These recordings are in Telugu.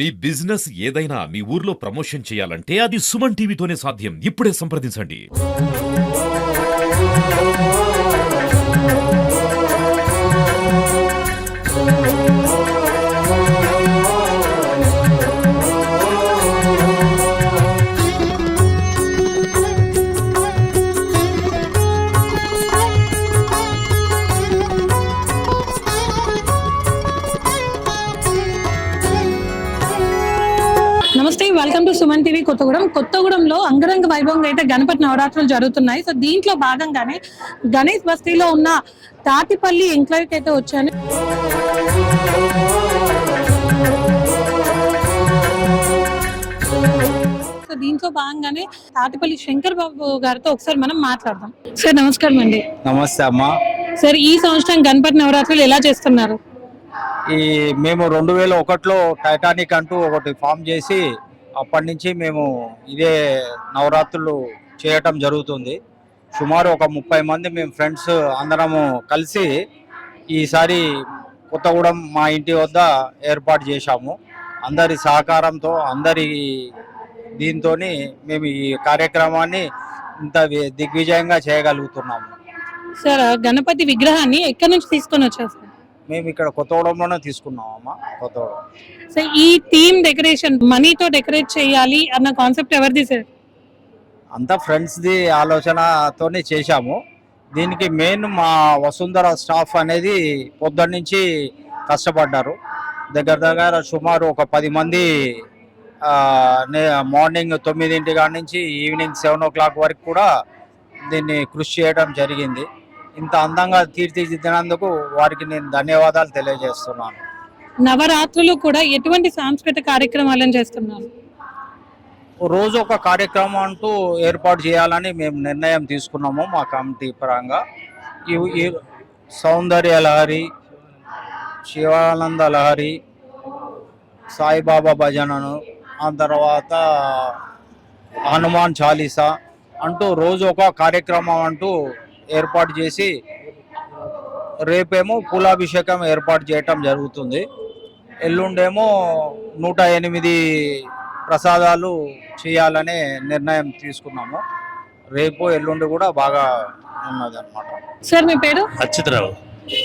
మీ బిజినెస్ ఏదైనా మీ ఊర్లో ప్రమోషన్ చేయాలంటే అది సుమన్ టీవీతోనే సాధ్యం. ఇప్పుడే సంప్రదించండి. నమస్తే, వెల్కమ్ టు సుమన్ టీవీ కొత్తగూడెంలో అంగరంగ వైభవంగా అయితే గణపతి నవరాత్రులు జరుగుతున్నాయి. సో దీంట్లో భాగంగానే గణేష్ బస్తీలో ఉన్న తాటిపల్లి ఎంక్లైవ్కి అయితే వచ్చాను. సో దీంట్లో భాగంగానే తాటిపల్లి శంకర్ బాబు గారితో ఒకసారి మనం మాట్లాడదాం. సార్ నమస్కారం అండి. నమస్తే అమ్మా. సార్ ఈ సంవత్సరం గణపతి నవరాత్రులు ఎలా చేస్తున్నారు? మేము 2001లో టైటానిక్ అంటూ ఒకటి ఫామ్ చేసి అప్పటి నుంచి మేము ఇదే నవరాత్రులు చేయటం జరుగుతుంది. సుమారు ఒక 30 మంది మేము ఫ్రెండ్స్ అందరము కలిసి ఈసారి కొత్తగూడెం మా ఇంటి వద్ద ఏర్పాటు చేశాము. అందరి సహకారంతో అందరి దీంతో మేము ఈ కార్యక్రమాన్ని ఇంత దిగ్విజయంగా చేయగలుగుతున్నాము. సార్ గణపతి విగ్రహాన్ని ఎక్కడి నుంచి తీసుకొని వచ్చారు? మేము ఇక్కడ కొత్తగూడెంలోనే తీసుకున్నాం అమ్మా. కొత్తగూడెం. సో ఈ థీమ్ డెకరేషన్ మనీతో డెకరేట్ చేయాలి అన్న కాన్సెప్ట్ ఎవరిది సార్? అంతా ఫ్రెండ్స్ది ఆలోచనతోనే చేశాము. దీనికి మెయిన్ మా వసుంధర స్టాఫ్ అనేది పొద్దున్న నుంచి కష్టపడ్డారు. దగ్గర సుమారు ఒక 10 మంది మార్నింగ్ 9 కాడ నుంచి ఈవినింగ్ 7 o'clock వరకు కూడా దీన్ని కృషి చేయడం జరిగింది. ఇంత అందంగా తీర్చిదిద్దినందుకు వారికి నేను ధన్యవాదాలు తెలియజేస్తున్నాను. నవరాత్రులు కూడా ఎటువంటి సాంస్కృతిక కార్యక్రమాలను చేస్తున్నారు? రోజు ఒక కార్యక్రమం అంటూ ఏర్పాటు చేయాలని మేము నిర్ణయం తీసుకున్నాము మా కమిటీ పరంగా. ఈ సౌందర్య లహరి, శివానంద లహరి, సాయిబాబా భజనను, ఆ తర్వాత హనుమాన్ చాలీసా అంటూ రోజు ఒక కార్యక్రమం అంటూ ఏర్పాటు చేసి రేపేమో పూలాభిషేకం ఏర్పాటు చేయటం జరుగుతుంది. ఎల్లుండేమో 108 ప్రసాదాలు చేయాలనే నిర్ణయం తీసుకున్నాము. రేపు ఎల్లుండి కూడా బాగా ఉన్నది అనమాట. సార్ మీ పేరు? అచ్యుతరావు.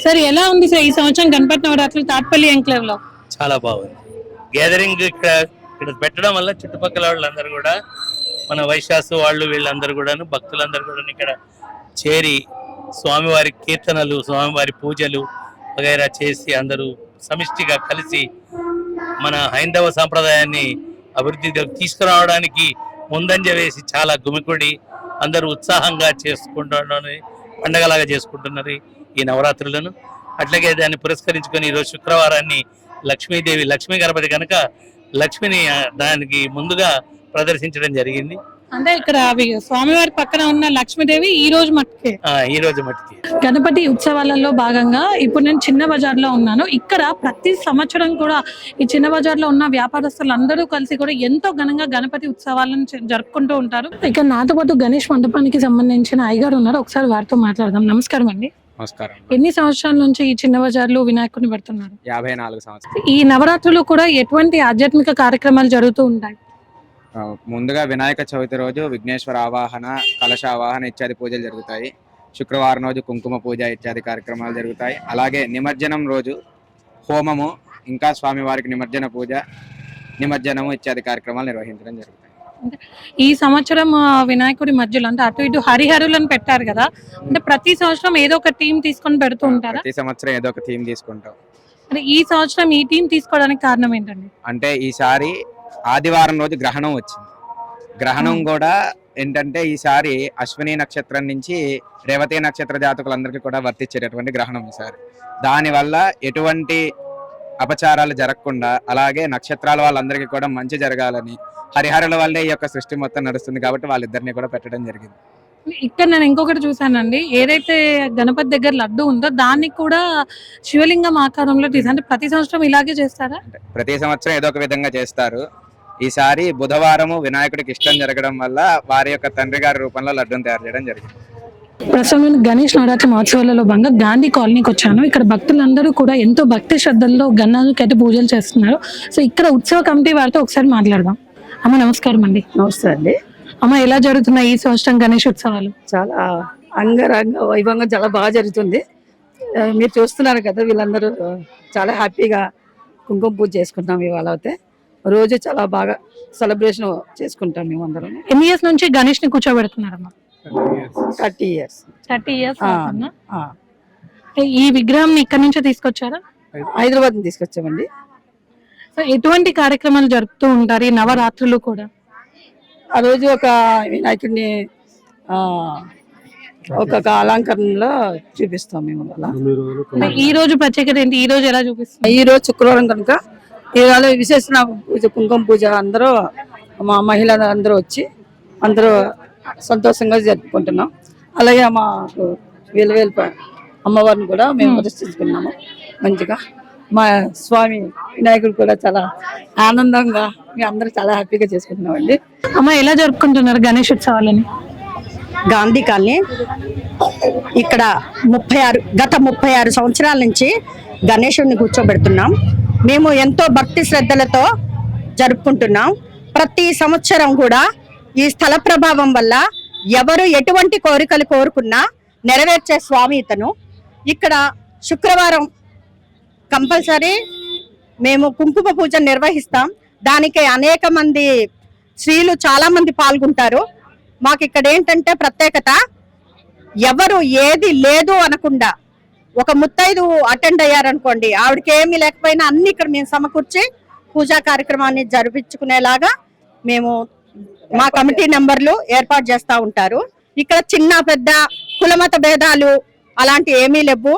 సార్ ఎలా ఉంది సార్ ఈ సంవత్సరం గణపతి నవరాత్రులు తాటిపల్లి ఎంక్లేవ్ లో? చాలా బాగుంది. గ్యాదరింగ్ ఇక్కడ పెట్టడం వల్ల చుట్టుపక్కల వాళ్ళందరూ కూడా మన వైశాసు వాళ్ళు వీళ్ళందరూ కూడా భక్తులందరూ కూడా ఇక్కడ చేరి స్వామివారి కీర్తనలు, స్వామివారి పూజలు వగైరా చేసి అందరూ సమిష్టిగా కలిసి మన హైందవ సాంప్రదాయాన్ని అభివృద్ధిలోకి తీసుకురావడానికి ముందంజ వేసి చాలా గుమికుడి అందరూ ఉత్సాహంగా చేసుకుంటున్నారు, పండగలాగా చేసుకుంటున్నారు ఈ నవరాత్రులను. అట్లాగే దాన్ని పురస్కరించుకొని ఈరోజు శుక్రవారాన్ని లక్ష్మీదేవి, లక్ష్మీ గణపతి కనుక లక్ష్మిని దానికి ముందుగా ప్రదర్శించడం జరిగింది. అంటే ఇక్కడ స్వామివారి పక్కన ఉన్న లక్ష్మీదేవి ఈ రోజు మట్టుకే గణపతి ఉత్సవాలలో భాగంగా ఇప్పుడు నేను చిన్న బజార్ లో ఉన్నాను. ఇక్కడ ప్రతి సంవత్సరం కూడా ఈ చిన్న బజార్ లో ఉన్న వ్యాపారస్తులు అందరూ కలిసి కూడా ఎంతో ఘనంగా గణపతి ఉత్సవాలను జరుపుకుంటూ ఉంటారు. ఇక్కడ నాతో పాటు గణేష్ మండపానికి సంబంధించిన అయ్యగారు ఉన్నారు, ఒకసారి వారితో మాట్లాడదాం. నమస్కారం అండి. నమస్కారం. ఎన్ని సంవత్సరాల నుంచి ఈ చిన్న బజార్లో వినాయకుడిని పెడుతున్నారు? 54 సంవత్సరాలు. ఈ నవరాత్రులు కూడా ఎటువంటి ఆధ్యాత్మిక కార్యక్రమాలు జరుగుతూ ఉంటాయి? ముందుగా వినాయక చవితి రోజు విఘ్నేశ్వర ఆవాహన, కలశ ఆవాహన ఇత్యాది పూజలు జరుగుతాయి. శుక్రవారం రోజు కుంకుమ పూజ ఇత్యాది కార్యక్రమాలు జరుగుతాయి. అలాగే నిమజ్జనం రోజు హోమము, ఇంకా స్వామివారికి నిమజ్జన పూజ, నిమజ్జనము ఇత్యాది కార్యక్రమాలు నిర్వహించడం జరుగుతాయి. ఈ సంవత్సరం వినాయకుడి మధ్యలో అంటే అటు ఇటు హరిహరులను పెట్టారు కదా, అంటే ప్రతి సంవత్సరం ఏదో ఒక థీమ్ తీసుకొని పెడుతూ ఉంటారా? ప్రతి సంవత్సరం ఏదో ఒక థీమ్ తీసుకుంటాం. అంటే ఈ సంవత్సరం ఈ థీమ్ తీసుకోవడానికి కారణం ఏంటండి? అంటే ఈసారి ఆదివారం రోజు గ్రహణం వచ్చింది. గ్రహణం కూడా ఏంటంటే ఈసారి అశ్విని నక్షత్రం నుంచి రేవతి నక్షత్ర జాతకులందరికీ కూడా వర్తించేటటువంటి గ్రహణం ఈసారి. దానివల్ల ఎటువంటి అపచారాలు జరగకుండా, అలాగే నక్షత్రాల వాళ్ళందరికీ కూడా మంచి జరగాలని, హరిహరుల వల్లే ఈ యొక్క సృష్టి మొత్తం నడుస్తుంది కాబట్టి వాళ్ళిద్దరిని కూడా పెట్టడం జరిగింది. ఇక్కడ నేను ఇంకొకటి చూసానండి, ఏదైతే గణపతి దగ్గర లడ్డు ఉందో దాన్ని కూడా శివలింగం ఆకారంలో అంటే ప్రతి సంవత్సరం ఇలాగే చేస్తారా? ప్రతి సంవత్సరం ఏదో ఒక విధంగా చేస్తారు. ఈసారి బుధవారము వినాయకుడికి ఇష్టం జరగడం వల్ల వారి యొక్క తండ్రి గారి రూపంలో లడ్డూని తయారు చేయడం జరిగింది. ప్రస్తుతం నేను గణేష్ నవరాత్రి మహోత్సవాలలో భాగంగా గాంధీ కాలనీకి వచ్చాను. ఇక్కడ భక్తులందరూ కూడా ఎంతో భక్తి శ్రద్ధల్లో గణనాథుడికి పూజలు చేస్తున్నారు. సో ఇక్కడ ఉత్సవ కమిటీ వారితో ఒకసారి మాట్లాడదాం. అమ్మ నమస్కారం అండి. నమస్తే అండి. అమ్మ ఎలా జరుగుతున్నాయి ఈ సంవత్సరం గణేష్ ఉత్సవాలు? చాలా అంగరంగ వైభవంగా చాలా బాగా జరుగుతుంది. మీరు చూస్తున్నారు కదా, వీళ్ళందరూ చాలా హ్యాపీగా కుంకుమ పూజ చేసుకుంటాం. ఇవాళ అయితే రోజు చాలా బాగా సెలబ్రేషన్ చేసుకుంటాం మేము అందరం. ఎన్ని ఇయర్స్ నుంచి గణేష్ ని కూర్చోబెడుతున్నారమ్మా? 30 years. 30 years. ఈ విగ్రహం ఇక్కడ నుంచే తీసుకొచ్చారా? హైదరాబాద్ నుంచి తీసుకొచ్చామండి. సో ఎటువంటి కార్యక్రమాలు జరుపుతూ ఉంటారు ఈ నవరాత్రులు కూడా? ఆ రోజు ఒక వినాయకుడిని ఒక అలంకరణలో చూపిస్తాం మేము. అలా ఈ రోజు ప్రత్యేకత ఏంటి? ఈ రోజు ఎలా చూపిస్తాం? ఈ రోజు శుక్రవారం కనుక ఇవాళ విశేష పూజ, కుంకుమ పూజ అందరూ మా మహిళలు అందరూ వచ్చి అందరూ సంతోషంగా జరుపుకుంటున్నాం. అలాగే మాకు వేలు అమ్మవారిని కూడా మేము ప్రతిష్ఠించుకున్నాము మంచిగా. మా స్వామి వినాయకుడు కూడా చాలా ఆనందంగా మేము అందరూ చాలా హ్యాపీగా చేసుకుంటున్నామండి. అమ్మ ఎలా జరుపుకుంటున్నారు గణేష్ ఉత్సవాలని? గాంధీ కాలనీ ఇక్కడ గత 36 సంవత్సరాల నుంచి గణేశుడిని కూర్చోబెడుతున్నాం. మేము ఎంతో భక్తి శ్రద్ధలతో జరుపుకుంటున్నాం. ప్రతి సంవత్సరం కూడా ఈ స్థల ప్రభావం వల్ల ఎవరు ఎటువంటి కోరికలు కోరుకున్నా నెరవేర్చే స్వామి ఇతను. ఇక్కడ శుక్రవారం కంపల్సరీ మేము కుంకుమ పూజ నిర్వహిస్తాం. దానికి అనేక మంది స్త్రీలు చాలా మంది పాల్గొంటారు. మాకు ఇక్కడ ఏంటంటే ప్రత్యేకత, ఎవరు ఏది లేదు అనకుండా ఒక ముత్తైదు అటెండ్ అయ్యారనుకోండి, ఆవిడకి ఏమీ లేకపోయినా అన్ని ఇక్కడ మేము సమకూర్చి పూజా కార్యక్రమాన్ని జరిపించుకునేలాగా మేము మా కమిటీ మెంబర్లు ఏర్పాటు చేస్తూ ఉంటారు. ఇక్కడ చిన్న పెద్ద కులమత భేదాలు అలాంటి ఏమీ లేవు.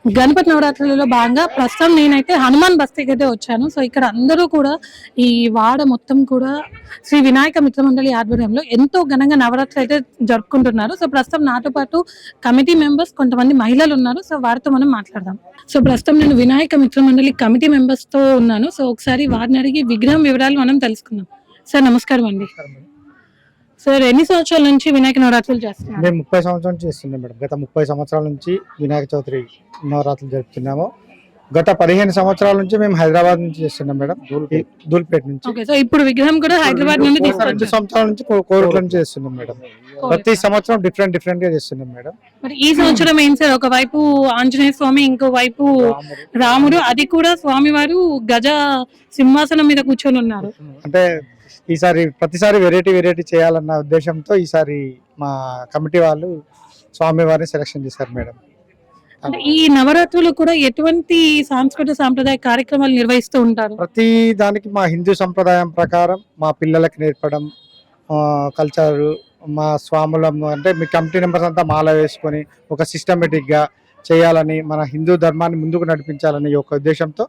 గణపతి నవరాత్రులలో భాగంగా ప్రస్తుతం నేనైతే హనుమాన్ బస్తీకి అయితే వచ్చాను. సో ఇక్కడ అందరూ కూడా ఈ వాడ మొత్తం కూడా శ్రీ వినాయక మిత్ర మండలి ఆధ్వర్యంలో ఎంతో ఘనంగా నవరాత్రులు అయితే జరుపుకుంటున్నారు. సో ప్రస్తుతం నాతో పాటు కమిటీ మెంబర్స్ కొంతమంది మహిళలు ఉన్నారు. సో వారితో మనం మాట్లాడదాం. సో ప్రస్తుతం నేను వినాయక మిత్ర మండలి కమిటీ మెంబర్స్ తో ఉన్నాను. సో ఒకసారి వారిని అడిగి విగ్రహం వివరాలు మనం తెలుసుకుందాం. సార్ నమస్కారం అండి. సార్ ఎన్ని సంవత్సరాల నుంచి వినాయక నవరాత్రులు చేస్తున్నారు? మేము 30 సంవత్సరాల నుంచి చేస్తున్నాం మేడం. గత 30 సంవత్సరాల నుంచి వినాయక చవితి నవరాత్రులు జరుపుతున్నాము. గత 15 సంవత్సరాల నుంచి మేము హైదరాబాద్ నుంచి చేస్తున్నాం మేడం, దూల్పేట నుంచి. ఓకే, సో ఇప్పుడు విగ్రహం కూడా హైదరాబాద్ నుండి 2 సంవత్సరాల నుంచి కోరుట్ల నుంచి చేస్తున్నాం మేడం. ప్రతి సంవత్సరం డిఫరెంట్ గా చేస్తున్నాం మేడం. మరి ఈ సంవత్సరం ఏం సార్, ఒకవైపు ఆంజనేయ స్వామి, ఇంకో వైపు రాముడు, అది కూడా స్వామి వారు గజ సింహాసనం మీద కూర్చొని ఉన్నారు. అంటే ఈసారి ప్రతిసారి వెరైటీ చేయాలన్న ఉద్దేశంతో ఈసారి మా కమిటీ వాళ్ళు స్వామి వారిని సెలెక్షన్ చేశారు మేడం. అంటే ఈ నవరాత్రులు కూడా ఎటువంటి సాంస్కృతిక సాంప్రదాయ కార్యక్రమాలు నిర్వహిస్తూ ఉంటారు? ప్రతి దానికి మా హిందూ సంప్రదాయం ప్రకారం మా పిల్లలకి నేర్పడం కల్చర్, మా స్వాములం అంటే మీ కమిటీ మెంబర్స్ అంతా మాల వేసుకొని ఒక సిస్టమేటిక్ గా చేయాలని, మన హిందూ ధర్మాన్ని ముందుకు నడిపించాలని ఒక ఉద్దేశంతో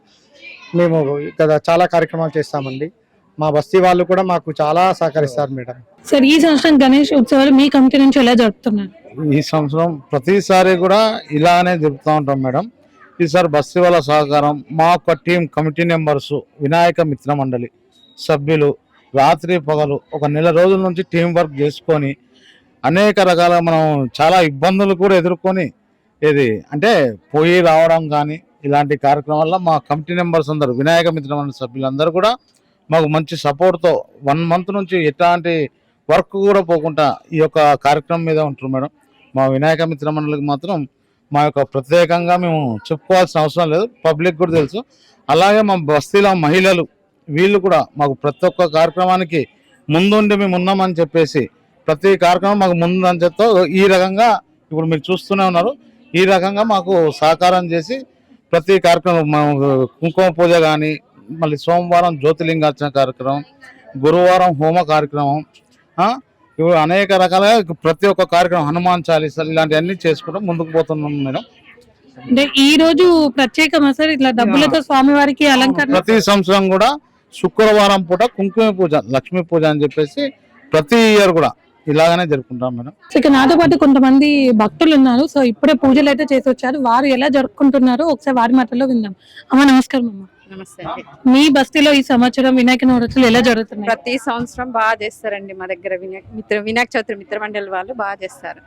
మేము కదా చాలా కార్యక్రమాలు చేస్తామండి. మా బస్తీ వాళ్ళు కూడా మాకు చాలా సహకరిస్తారు మేడం. సార్ ఈ సంవత్సరం గణేష్ ఉత్సవాలు మీ కమిటీ నుంచి ఎలా జరుపుతున్నారు? ఈ సంవత్సరం ప్రతిసారి కూడా ఇలానే జరుపుతూ ఉంటాం మేడం. ఈసారి బస్తీ వాళ్ళ సహకారం, మా ఒక టీం కమిటీ మెంబర్స్, వినాయక మిత్ర మండలి సభ్యులు రాత్రి పగలు ఒక నెల రోజుల నుంచి టీం వర్క్ చేసుకొని అనేక రకాల మనం చాలా ఇబ్బందులు కూడా ఎదుర్కొని ఏది అంటే పోయి రావడం కానీ ఇలాంటి కార్యక్రమాల్లో మా కమిటీ మెంబర్స్ అందరూ, వినాయక మిత్ర మండలి సభ్యులందరూ కూడా మాకు మంచి సపోర్ట్తో 1 month నుంచి ఎట్లాంటి వర్క్ కూడా పోకుండా ఈ యొక్క కార్యక్రమం మీద ఉంటారు మేడం. మా వినాయక మిత్ర మండలికి మాత్రం మా యొక్క ప్రత్యేకంగా మేము చెప్పుకోవాల్సిన అవసరం లేదు, పబ్లిక్ కూడా తెలుసు. అలాగే మా బస్తీల మహిళలు వీళ్ళు కూడా మాకు ప్రతి ఒక్క కార్యక్రమానికి ముందుండి మేము ఉన్నామని చెప్పేసి ప్రతి కార్యక్రమం మాకు ముందని చెప్తా ఈ రకంగా ఇప్పుడు మీరు చూస్తూనే ఉన్నారు. ఈ రకంగా మాకు సహకారం చేసి ప్రతి కార్యక్రమం కుంకుమ పూజ కానీ, మళ్ళీ సోమవారం జ్యోతిలింగార్చన కార్యక్రమం, గురువారం హోమ కార్యక్రమం, ఇప్పుడు అనేక రకాలుగా ప్రతి ఒక్క కార్యక్రమం, హనుమాన్ చాలీసాలు ఇలాంటివన్నీ చేసుకుంటూ ముందుకు పోతున్నాం మేడం. అంటే ఈ రోజు ప్రత్యేకమా సార్ ఇట్లా డబ్బులతో స్వామివారికి అలంకరణ? ప్రతి సంవత్సరం కూడా శుక్రవారం పూట కుంకుమ పూజ, లక్ష్మీ పూజ అని చెప్పేసి ప్రతి ఇయర్ కూడా ఇలాగనే జరుపుకుంటాం మేడం. ఇక నాతో పాటు కొంతమంది భక్తులు ఉన్నారు. సో ఇప్పుడే పూజలు అయితే చేసి వచ్చారు. వారు ఎలా జరుపుకుంటున్నారో ఒకసారి వారి మాటల్లో విందాం. అమ్మ నమస్కారం. అమ్మ నమస్తే అండి. మీ బస్తీలో ఈ సంవత్సరం వినాయక నవరాత్రులు ఎలా జరుగుతున్నాయి? ప్రతి సంవత్సరం బాగా చేస్తారండి మా దగ్గర వినాయక చవితి మిత్ర మండలి వాళ్ళు బాగా చేస్తారు.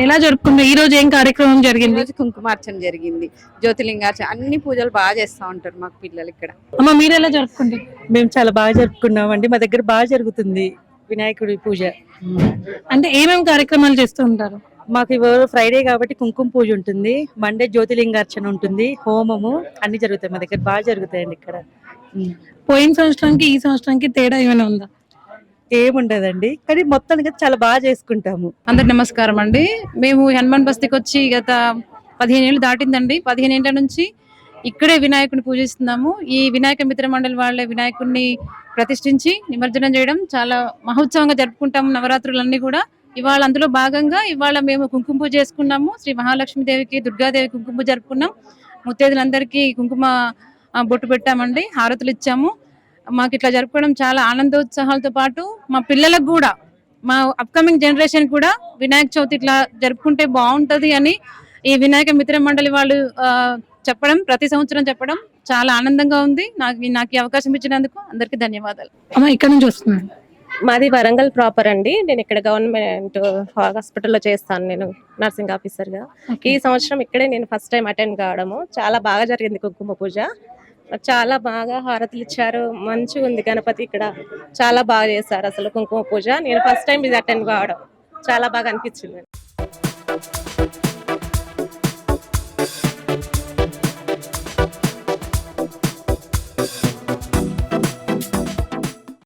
ఎలా జరుపుకున్నారు? ఈ రోజు ఏం కార్యక్రమం జరిగింది? రోజు కుంకుమార్చన జరిగింది, జ్యోతిలింగార్చన, అన్ని పూజలు బాగా చేస్తా ఉంటారు మాకు పిల్లలు ఇక్కడ. అమ్మ మీరు ఎలా జరుపుకుంటారు? మేము చాలా బాగా జరుపుకున్నామండి. మా దగ్గర బాగా జరుగుతుంది వినాయకుడి పూజ. అంటే ఏమేమి కార్యక్రమాలు చేస్తూ ఉంటారు? మాకు ఇవాళ ఫ్రైడే కాబట్టి కుంకుమ పూజ ఉంటుంది, మండే జ్యోతిలింగార్చన ఉంటుంది, హోమము అన్ని జరుగుతాయి. మా దగ్గర బాగా జరుగుతాయండి ఇక్కడ. పోయిన సంవత్సరానికి ఈ సంవత్సరానికి తేడా ఏమైనా ఉందా? ఏముండదండి, కానీ మొత్తానికి చాలా బాగా చేసుకుంటాము. అందరికి నమస్కారం అండి. మేము హనుమాన్ బస్తీకి వచ్చి గత 15 ఏళ్ళు దాటిందండి. 15 ఏళ్ల నుంచి ఇక్కడే వినాయకుడిని పూజిస్తున్నాము. ఈ వినాయక మిత్ర మండలి వాళ్ళే వినాయకుడిని ప్రతిష్ఠించి నిమజ్జనం చేయడం చాలా మహోత్సవంగా జరుపుకుంటాము. నవరాత్రులన్నీ కూడా ఇవాళ అందులో భాగంగా ఇవాళ మేము కుంకుమ పూజ చేసుకున్నాము. శ్రీ మహాలక్ష్మీదేవికి, దుర్గాదేవి కుంకుమ పూజ జరుపుకున్నాం. ముత్తైదులందరికీ కుంకుమ బొట్టు పెట్టామండి, హారతులు ఇచ్చాము. మాకు ఇట్లా జరుపుకోవడం చాలా ఆనందోత్సాహాలతో పాటు మా పిల్లలకు కూడా, మా అప్కమింగ్ జనరేషన్ కూడా వినాయక చవితి ఇట్లా జరుపుకుంటే బాగుంటది అని ఈ వినాయక మిత్ర మండలి వాళ్ళు చెప్పడం, ప్రతి సంవత్సరం చెప్పడం చాలా ఆనందంగా ఉంది. నాకు ఈ అవకాశం ఇచ్చినందుకు అందరికీ ధన్యవాదాలు. అమ్మ ఇక్కడ నుంచి వస్తున్నాను. మాది వరంగల్ ప్రాపర్ అండి. నేను ఇక్కడ గవర్నమెంట్ హాస్పిటల్లో చేస్తాను, నేను నర్సింగ్ ఆఫీసర్ గా. ఈ సంవత్సరం ఇక్కడే నేను ఫస్ట్ టైం అటెండ్ కావడము. చాలా బాగా జరిగింది కుంకుమ పూజ, చాలా బాగా హారతులు ఇచ్చారు, మంచిగా ఉంది. గణపతి ఇక్కడ చాలా బాగా చేశారు అసలు కుంకుమ పూజ. నేను ఫస్ట్ టైం ఇది అటెండ్ కావడం చాలా బాగా అనిపించింది.